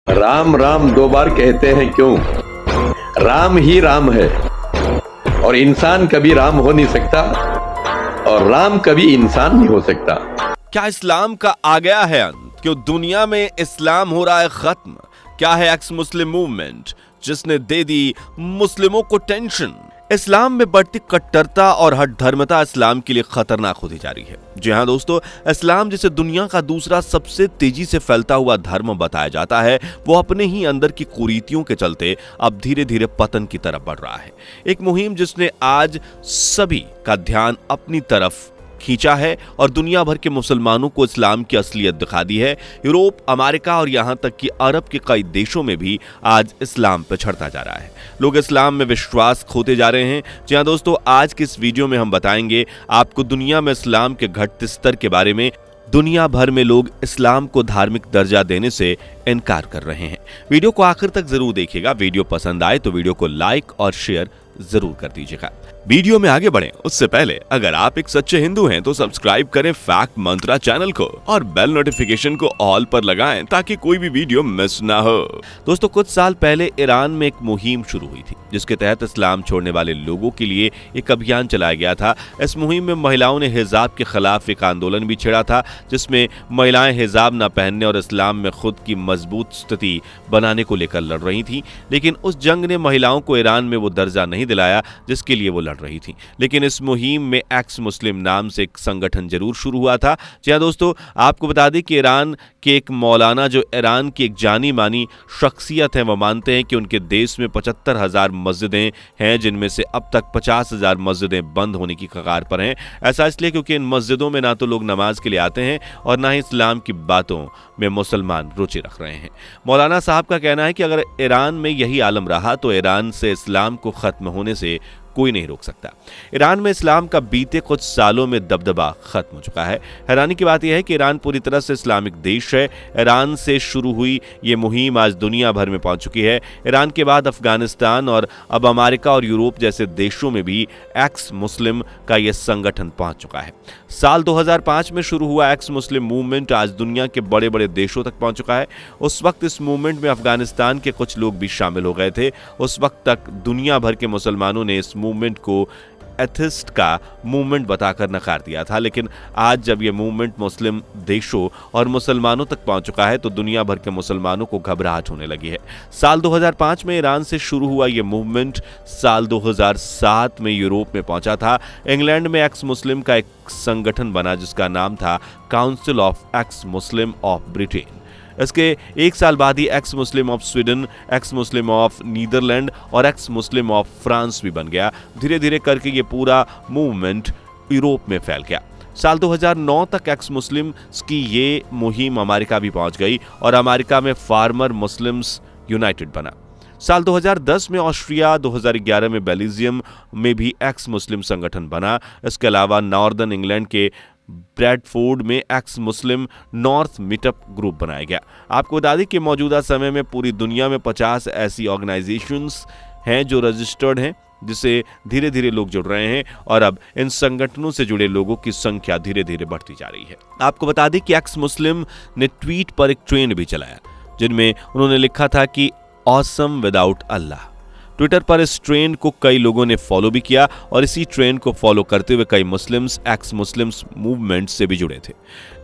राम राम दो बार कहते हैं क्यों? राम ही राम है और इंसान कभी राम हो नहीं सकता और राम कभी इंसान नहीं हो सकता। क्या इस्लाम का आ गया है अंत? क्यों दुनिया में इस्लाम हो रहा है खत्म? क्या है एक्स मुस्लिम मूवमेंट जिसने दे दी मुस्लिमों को टेंशन? इस्लाम में बढ़ती कट्टरता और हठ धर्मता इस्लाम के लिए खतरनाक होती जा रही है। जी हाँ दोस्तों, इस्लाम जिसे दुनिया का दूसरा सबसे तेजी से फैलता हुआ धर्म बताया जाता है, वो अपने ही अंदर की कुरीतियों के चलते अब धीरे धीरे पतन की तरफ बढ़ रहा है। एक मुहिम जिसने आज सभी का ध्यान अपनी तरफ खींचा है और दुनिया भर के मुसलमानों को इस्लाम की असलियत दिखा दी है। यूरोप, अमेरिका और यहां तक कि अरब के कई देशों में भी आज इस्लाम पे चढ़ता जा रहा है। लोग इस्लाम में विश्वास खोते जा रहे हैं। जी हां दोस्तों, आज के इस वीडियो में हम बताएंगे आपको दुनिया में इस्लाम के घटते स्तर के बारे में। दुनिया भर में लोग इस्लाम को धार्मिक दर्जा देने से इनकार कर रहे हैं। वीडियो को आखिर तक जरूर देखिएगा। वीडियो पसंद आए तो वीडियो को लाइक और शेयर जरूर कर दीजिएगा। वीडियो में आगे बढ़ें उससे पहले अगर आप एक सच्चे हिंदू हैं तो सब्सक्राइब करें फैक्ट मंत्रा चैनल को और बेल नोटिफिकेशन को ऑल पर लगाएं ताकि कोई भी वीडियो मिस ना हो। दोस्तों, कुछ साल पहले ईरान में एक मुहिम शुरू हुई थी जिसके तहत इस्लाम छोड़ने वाले लोगों के लिए एक अभियान चलाया गया था। इस मुहिम में महिलाओं ने हिजाब के खिलाफ एक आंदोलन भी छेड़ा था जिसमें महिलाएं हिजाब न पहनने और इस्लाम में खुद की मजबूत स्थिति बनाने को लेकर लड़ रही थी। लेकिन उस जंग ने महिलाओं को ईरान में वो दर्जा नहीं दिलाया जिसके लिए वो रही थी। लेकिन इस मुहिम में एक्स मुस्लिम नाम से एक संगठन जरूर शुरू हुआ था। जी हां दोस्तों, आपको बता दें कि ईरान के एक मौलाना जो ईरान की एक जानी मानी शख्सियत है, वो मानते हैं कि उनके देश में 75,000 मस्जिदें हैं जिनमें से अब तक 50,000 मस्जिदें बंद होने की कगार पर हैं। ऐसा इसलिए क्योंकि इन मस्जिदों में ना तो लोग नमाज के लिए आते हैं और ना ही इस्लाम की बातों में मुसलमान रुचि रख रहे हैं। मौलाना साहब का कहना है कि अगर ईरान में यही आलम रहा तो ईरान से इस्लाम को खत्म होने से कोई नहीं रोक सकता। ईरान में इस्लाम का बीते कुछ सालों में दबदबा खत्म हो चुका है। हैरानी की बात यह है कि ईरान पूरी तरह से इस्लामिक देश है। ईरान से शुरू हुई ये मुहिम आज दुनिया भर में पहुंच चुकी है। ईरान के बाद अफगानिस्तान और अब अमेरिका और यूरोप जैसे देशों में भी एक्स मुस्लिम का यह संगठन पहुंच चुका है। साल 2005 में शुरू हुआ एक्स मुस्लिम मूवमेंट आज दुनिया के बड़े बड़े देशों तक पहुंच चुका है। उस वक्त इस मूवमेंट में अफगानिस्तान के कुछ लोग भी शामिल हो गए थे। उस वक्त तक दुनिया भर के मुसलमानों ने इस मूवमेंट को एथिस्ट का मूवमेंट बताकर नकार दिया था। लेकिन आज जब यह मूवमेंट मुस्लिम देशों और मुसलमानों तक पहुंच चुका है तो दुनिया भर के मुसलमानों को घबराहट होने लगी है। साल 2005 में ईरान से शुरू हुआ यह मूवमेंट साल 2007 में यूरोप में पहुंचा था। इंग्लैंड में एक्स मुस्लिम का एक संगठन बना जिसका नाम था council of ex Muslim of Britain. इसके एक साल बाद ही ex Muslim of Sweden, ex Muslim of Netherland और एक्स मुस्लिम ऑफ फ्रांस भी बन गया। धीरे धीरे करके ये पूरा मूवमेंट यूरोप में फैल गया। साल 2009 तक एक्स मुस्लिम की ये मुहिम अमेरिका भी पहुंच गई और अमेरिका में फार्मर मुस्लिम्स यूनाइटेड बना। साल 2010 में ऑस्ट्रिया, 2011 में बेल्जियम में भी एक्स मुस्लिम संगठन बना। इसके अलावा नॉर्दर्न इंग्लैंड के ब्रैडफोर्ड में एक्स मुस्लिम नॉर्थ मीटअप ग्रुप बनाया गया। आपको बता दें कि मौजूदा समय में पूरी दुनिया में 50 ऐसी ऑर्गेनाइजेशंस हैं जो रजिस्टर्ड हैं जिससे धीरे धीरे लोग जुड़ रहे हैं और अब इन संगठनों से जुड़े लोगों की संख्या धीरे धीरे बढ़ती जा रही है। आपको बता दें कि एक्स मुस्लिम ने ट्वीट पर एक ट्रेंड भी चलाया जिनमें उन्होंने लिखा था कि ऑसम विदाउट अल्लाह। ट्विटर पर इस ट्रेंड को कई लोगों ने फॉलो भी किया और इसी ट्रेंड को फॉलो करते हुए कई मुस्लिम्स एक्स मुस्लिम्स मूवमेंट से भी जुड़े थे।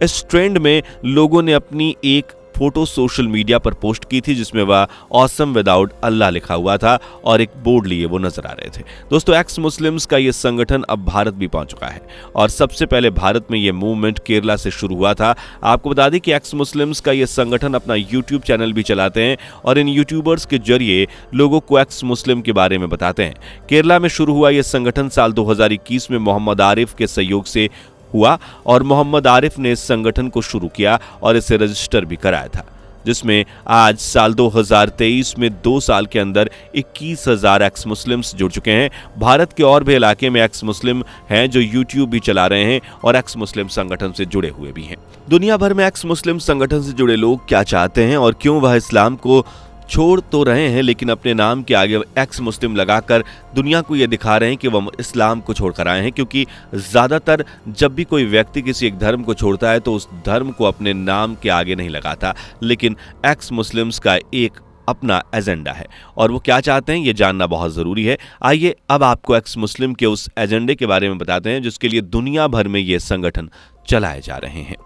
इस ट्रेंड में लोगों ने अपनी एक फोटो सोशल मीडिया पर पोस्ट की थी जिसमें वह ऑसम विदाउट अल्लाह लिखा हुआ था और एक बोर्ड लिए वो नजर आ रहे थे। दोस्तों, एक्स मुस्लिम्स का ये संगठन अब भारत भी पहुंच चुका है और सबसे पहले भारत में ये मूवमेंट केरला से शुरू हुआ था। आपको बता दें कि एक्स मुस्लिम्स का ये संगठन अपना यूट्यूब चैनल भी चलाते हैं और इन यूट्यूबर्स के जरिए लोगों को एक्स मुस्लिम के बारे में बताते हैं। केरला में शुरू हुआ यह संगठन साल 2021 में मोहम्मद आरिफ के सहयोग से हुआ और मोहम्मद आरिफ ने इस संगठन को शुरू किया और इसे रजिस्टर भी कराया था, जिसमें आज साल 2023 में 2 साल के अंदर 21,000 एक्स मुस्लिम्स जुड़ चुके हैं। भारत के और भी इलाके में एक्स मुस्लिम हैं जो यूट्यूब भी चला रहे हैं और एक्स मुस्लिम संगठन से जुड़े हुए भी हैं। दुनिया भर में एक्स मुस्लिम संगठन से जुड़े लोग क्या चाहते हैं और क्यों वह इस्लाम को छोड़ तो रहे हैं, लेकिन अपने नाम के आगे एक्स मुस्लिम लगाकर दुनिया को ये दिखा रहे हैं कि वह इस्लाम को छोड़कर आए हैं। क्योंकि ज़्यादातर जब भी कोई व्यक्ति किसी एक धर्म को छोड़ता है तो उस धर्म को अपने नाम के आगे नहीं लगाता, लेकिन एक्स मुस्लिम्स का एक अपना एजेंडा है और वो क्या चाहते हैं ये जानना बहुत ज़रूरी है। आइए अब आपको एक्स मुस्लिम के उस एजेंडे के बारे में बताते हैं जिसके लिए दुनिया भर में ये संगठन चलाए जा रहे हैं।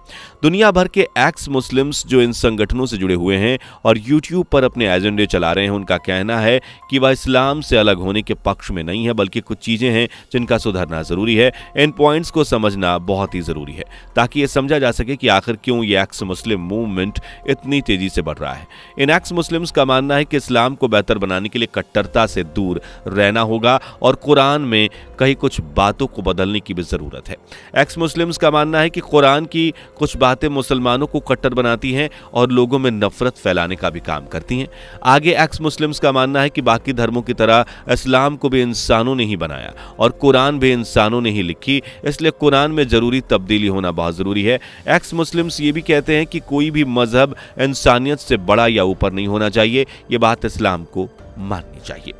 दुनिया भर के एक्स मुस्लिम्स जो इन संगठनों से जुड़े हुए हैं और यूट्यूब पर अपने एजेंडे चला रहे हैं, उनका कहना है कि वह इस्लाम से अलग होने के पक्ष में नहीं है, बल्कि कुछ चीज़ें हैं जिनका सुधरना ज़रूरी है। इन पॉइंट्स को समझना बहुत ही ज़रूरी है ताकि ये समझा जा सके कि आखिर क्यों ये एक्स मुस्लिम मूवमेंट इतनी तेज़ी से बढ़ रहा है। इन एक्स मुस्लिम्स का मानना है कि इस्लाम को बेहतर बनाने के लिए कट्टरता से दूर रहना होगा और कुरान में कई कुछ बातों को बदलने की भी ज़रूरत है। एक्स मुस्लिम्स का मानना है कि कुरान की कुछ बातें मुसलमानों को कट्टर बनाती हैं और लोगों में नफरत फैलाने का भी काम करती हैं। आगे एक्स मुस्लिम्स का मानना है कि बाकी धर्मों की तरह इस्लाम को भी इंसानों ने ही बनाया और कुरान भी इंसानों ने ही लिखी, इसलिए कुरान में ज़रूरी तब्दीली होना बहुत ज़रूरी है। एक्स मुस्लिम्स ये भी कहते हैं कि कोई भी मजहब इंसानियत से बड़ा या ऊपर नहीं होना चाहिए, ये बात इस्लाम को माननी चाहिए।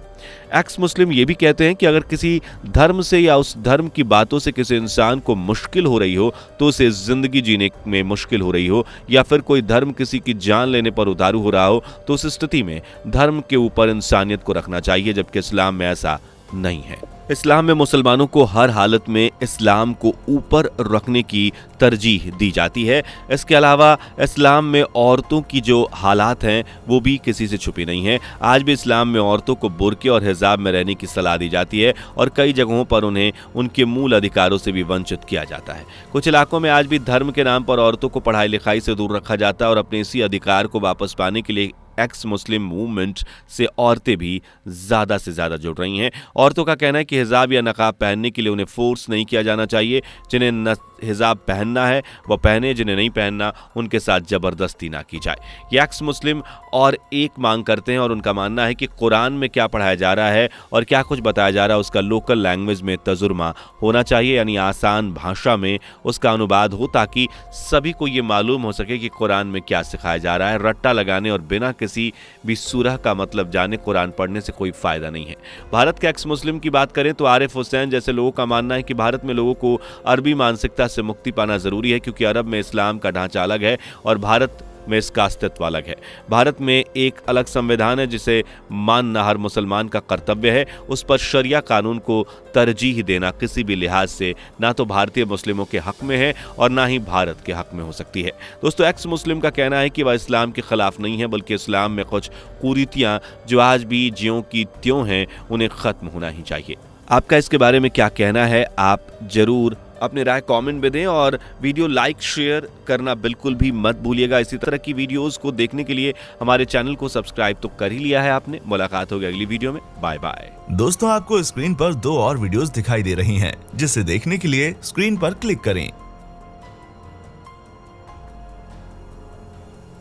एक्स मुस्लिम ये भी कहते हैं कि अगर किसी धर्म से या उस धर्म की बातों से किसी इंसान को मुश्किल हो रही हो, तो उसे जिंदगी जीने में मुश्किल हो रही हो, या फिर कोई धर्म किसी की जान लेने पर उतारू हो रहा हो, तो उस स्थिति में धर्म के ऊपर इंसानियत को रखना चाहिए, जबकि इस्लाम में ऐसा नहीं है। इस्लाम में मुसलमानों को हर हालत में इस्लाम को ऊपर रखने की तरजीह दी जाती है। इसके अलावा इस्लाम में औरतों की जो हालात हैं वो भी किसी से छुपी नहीं है। आज भी इस्लाम में औरतों को बुर्के और हिजाब में रहने की सलाह दी जाती है और कई जगहों पर उन्हें उनके मूल अधिकारों से भी वंचित किया जाता है। कुछ इलाकों में आज भी धर्म के नाम पर औरतों को पढ़ाई लिखाई से दूर रखा जाता है और अपने इसी अधिकार को वापस पाने के लिए एक्स मुस्लिम मूवमेंट से औरतें भी ज़्यादा से ज़्यादा जुड़ रही हैं। औरतों का कहना है कि हिजाब या नकाब पहनने के लिए उन्हें फोर्स नहीं किया जाना चाहिए। जिन्हें हिजाब पहनना है वह पहने, जिन्हें नहीं पहनना उनके साथ ज़बरदस्ती ना की जाए। ये एक्स मुस्लिम और एक मांग करते हैं और उनका मानना है कि कुरान में क्या पढ़ाया जा रहा है और क्या कुछ बताया जा रहा है उसका लोकल लैंग्वेज में तर्जुमा होना चाहिए, यानी आसान भाषा में उसका अनुवाद हो, ताकि सभी को ये मालूम हो सके कि कुरान में क्या सिखाया जा रहा है। रट्टा लगाने और बिना किसी भी सूरह का मतलब जाने कुरान पढ़ने से कोई फायदा नहीं है। भारत के एक्स मुस्लिम की बात करें तो आरिफ हुसैन जैसे लोगों का मानना है कि भारत में लोगों को अरबी मानसिकता से मुक्ति पाना जरूरी है, क्योंकि अरब में इस्लाम का ढांचा अलग है और भारत में इसका अस्तित्व अलग है। भारत में एक अलग संविधान है जिसे मानना हर मुसलमान का कर्तव्य है। उस पर शरिया कानून को तरजीह देना किसी भी लिहाज से ना तो भारतीय मुस्लिमों के हक में है और ना ही भारत के हक में हो सकती है। दोस्तों, एक्स मुस्लिम का कहना है कि वह इस्लाम के खिलाफ नहीं है, बल्कि इस्लाम में कुछ कुरीतियां जो आज भी ज्यों की त्यों हैं उन्हें खत्म होना ही चाहिए। आपका इसके बारे में क्या कहना है, आप जरूर अपनी राय कमेंट में दें और वीडियो लाइक शेयर करना बिल्कुल भी मत भूलिएगा। इसी तरह की वीडियोस को देखने के लिए हमारे चैनल को सब्सक्राइब तो कर ही लिया है आपने। मुलाकात होगी अगली वीडियो में। Bye bye. दोस्तों, आपको स्क्रीन पर 2 और वीडियोस दिखाई दे रही हैं, जिसे देखने के लिए स्क्रीन पर क्लिक करें।